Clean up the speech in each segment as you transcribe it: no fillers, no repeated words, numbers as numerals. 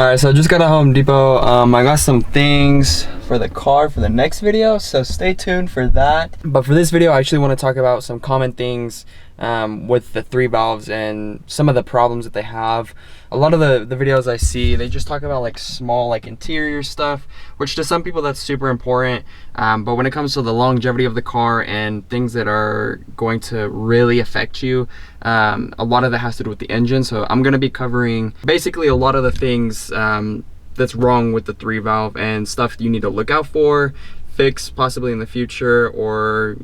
Alright, so I just got to Home Depot. I got some things for the car for the next video, so stay tuned for that. But for this video, I actually want to talk about some common things with the 3 valves and some of the problems that they have. A lot of the videos I see, they just talk about like small like interior stuff, which to some people that's super important, but when it comes to the longevity of the car and things that are going to really affect you, a lot of that has to do with the engine. So I'm going to be covering basically a lot of the things that's wrong with the 3 valve and stuff you need to look out for, fix possibly in the future, or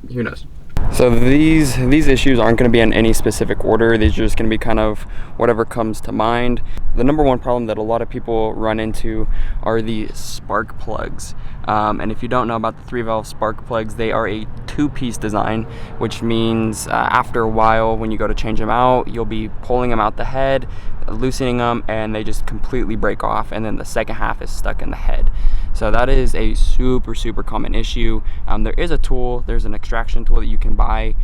who knows. So these issues aren't going to be in any specific order. These are just going to be kind of whatever comes to mind. The number one problem that a lot of people run into are the spark plugs. And if you don't know about the 3 valve spark plugs, they are a 2-piece design, which means after a while when you go to change them out, you'll be pulling them out the head, loosening them, and they just completely break off, and then the second half is stuck in the head. So that is a super common issue. There is a tool, there's an extraction tool that you can buy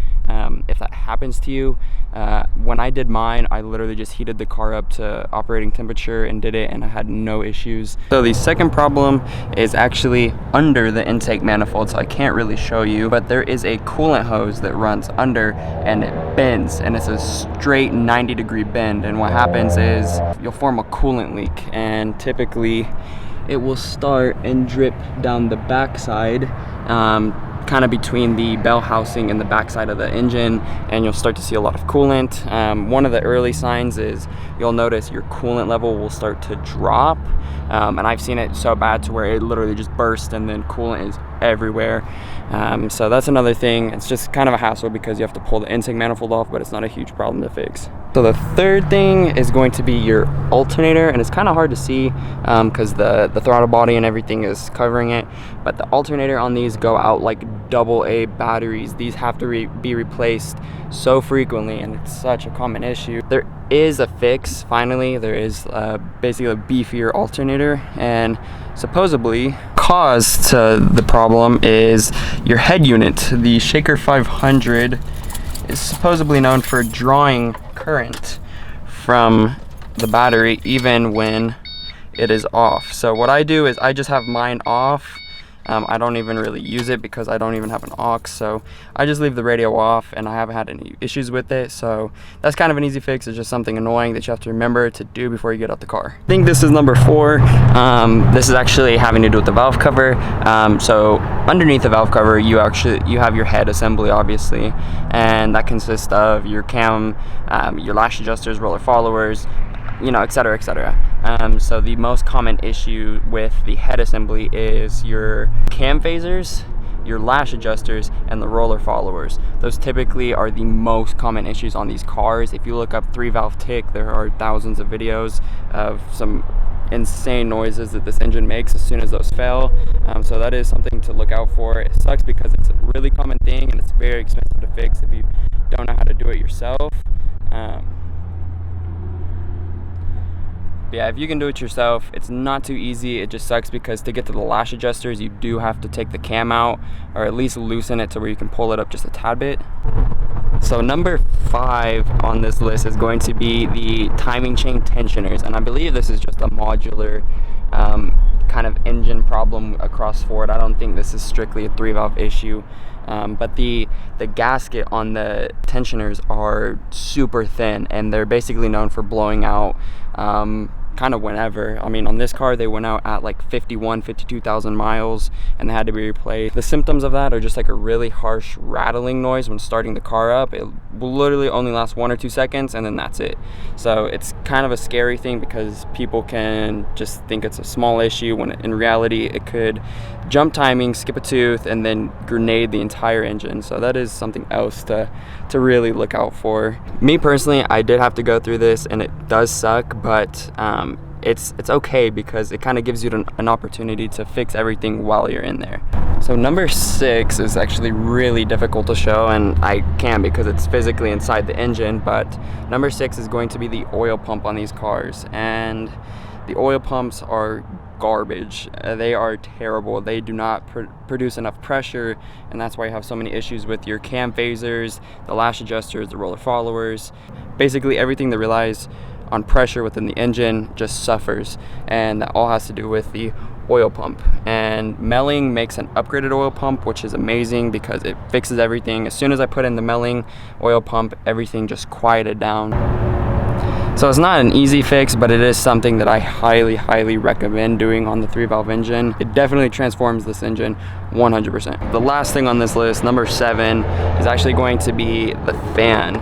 if that happens to you. When I did mine, I literally just heated the car up to operating temperature and did it, and I had no issues. So the second problem is actually under the intake manifold, so I can't really show you, but there is a coolant hose that runs under and it bends, and it's a straight 90-degree bend, and what happens is you'll form a coolant leak, and typically it will start and drip down the backside, kind of between the bell housing and the backside of the engine, and you'll start to see a lot of coolant. One of the early signs is you'll notice your coolant level will start to drop, and I've seen it so bad to where it literally just bursts and then coolant is everywhere. So that's another thing. It's just kind of a hassle because you have to pull the intake manifold off, but it's not a huge problem to fix. So the third thing is going to be your alternator, and it's kind of hard to see because the throttle body and everything is covering it, but the alternator on these go out like AA batteries. These have to be replaced so frequently, and it's such a common issue. There is a fix, finally. There is basically a beefier alternator, and supposedly cause to the problem is your head unit. The Shaker 500 is supposedly known for drawing current from the battery even when it is off. So what I do is I just have mine off. I don't even really use it because I don't even have an aux, so I just leave the radio off, and I haven't had any issues with it. So that's kind of an easy fix. It's just something annoying that you have to remember to do before you get out the car. I think this is number 4. This is actually having to do with the valve cover. So underneath the valve cover, you have your head assembly, obviously, and that consists of your cam, your lash adjusters, roller followers, you know, etc., etc. So the most common issue with the head assembly is your cam phasers, your lash adjusters, and the roller followers. Those typically are the most common issues on these cars. If you look up 3 valve tick, there are thousands of videos of some insane noises that this engine makes as soon as those fail. So that is something to look out for. It sucks because it's a really common thing and it's very expensive to fix if you don't know how to do it yourself. Yeah, if you can do it yourself, it's not too easy. It just sucks because to get to the lash adjusters, you do have to take the cam out, or at least loosen it to where you can pull it up just a tad bit. So number 5 on this list is going to be the timing chain tensioners, and I believe this is just a modular kind of engine problem across Ford. I don't think this is strictly a 3 valve issue. But the gasket on the tensioners are super thin, and they're basically known for blowing out kind of whenever. I mean, on this car, they went out at like 52,000 miles, and they had to be replaced. The symptoms of that are just like a really harsh rattling noise when starting the car up. It will literally only last 1 or 2 seconds, and then that's it. So it's kind of a scary thing because people can just think it's a small issue when in reality it could jump timing, skip a tooth, and then grenade the entire engine. So that is something else to really look out for. Me personally, I did have to go through this, and it does suck, but it's okay because it kind of gives you an opportunity to fix everything while you're in there. So number 6 is actually really difficult to show, and I can't because it's physically inside the engine, but number 6 is going to be the oil pump on these cars, and the oil pumps are garbage. They are terrible. They do not produce enough pressure, and that's why you have so many issues with your cam phasers, the lash adjusters, the roller followers, basically everything that relies on pressure within the engine just suffers, and that all has to do with the oil pump. And Melling makes an upgraded oil pump, which is amazing because it fixes everything. As soon as I put in the Melling oil pump, everything just quieted down. So it's not an easy fix, but it is something that I highly recommend doing on the 3-valve engine. It definitely transforms this engine 100%. The last thing on this list, number 7, is actually going to be the fan.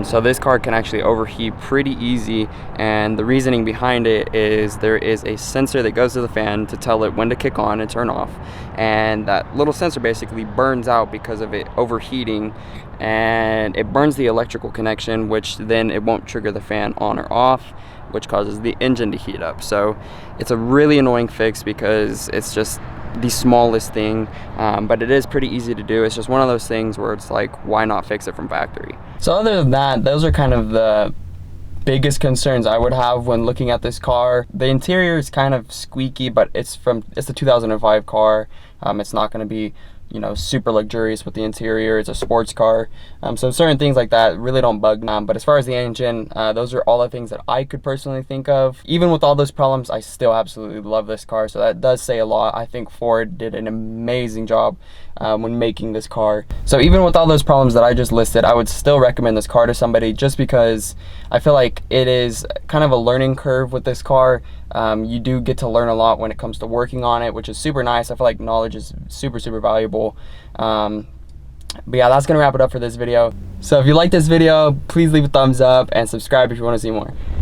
So this car can actually overheat pretty easy, and the reasoning behind it is there is a sensor that goes to the fan to tell it when to kick on and turn off, and that little sensor basically burns out because of it overheating, and it burns the electrical connection, which then it won't trigger the fan on or off, which causes the engine to heat up. So it's a really annoying fix because it's just the smallest thing, but it is pretty easy to do. It's just one of those things where it's like, why not fix it from factory? So other than that, those are kind of the biggest concerns I would have when looking at this car. The interior is kind of squeaky, but it's the 2005 car. It's not going to be, you know, super luxurious with the interior. It's a sports car, so certain things like that really don't bug me. But as far as the engine, those are all the things that I could personally think of. Even with all those problems, I still absolutely love this car, so that does say a lot. I think Ford did an amazing job when making this car. So even with all those problems that I just listed, I would still recommend this car to somebody, just because I feel like it is kind of a learning curve with this car. You do get to learn a lot when it comes to working on it, which is super nice. I feel like knowledge is super valuable. But yeah, that's gonna wrap it up for this video. So if you like this video, please leave a thumbs up and subscribe if you want to see more.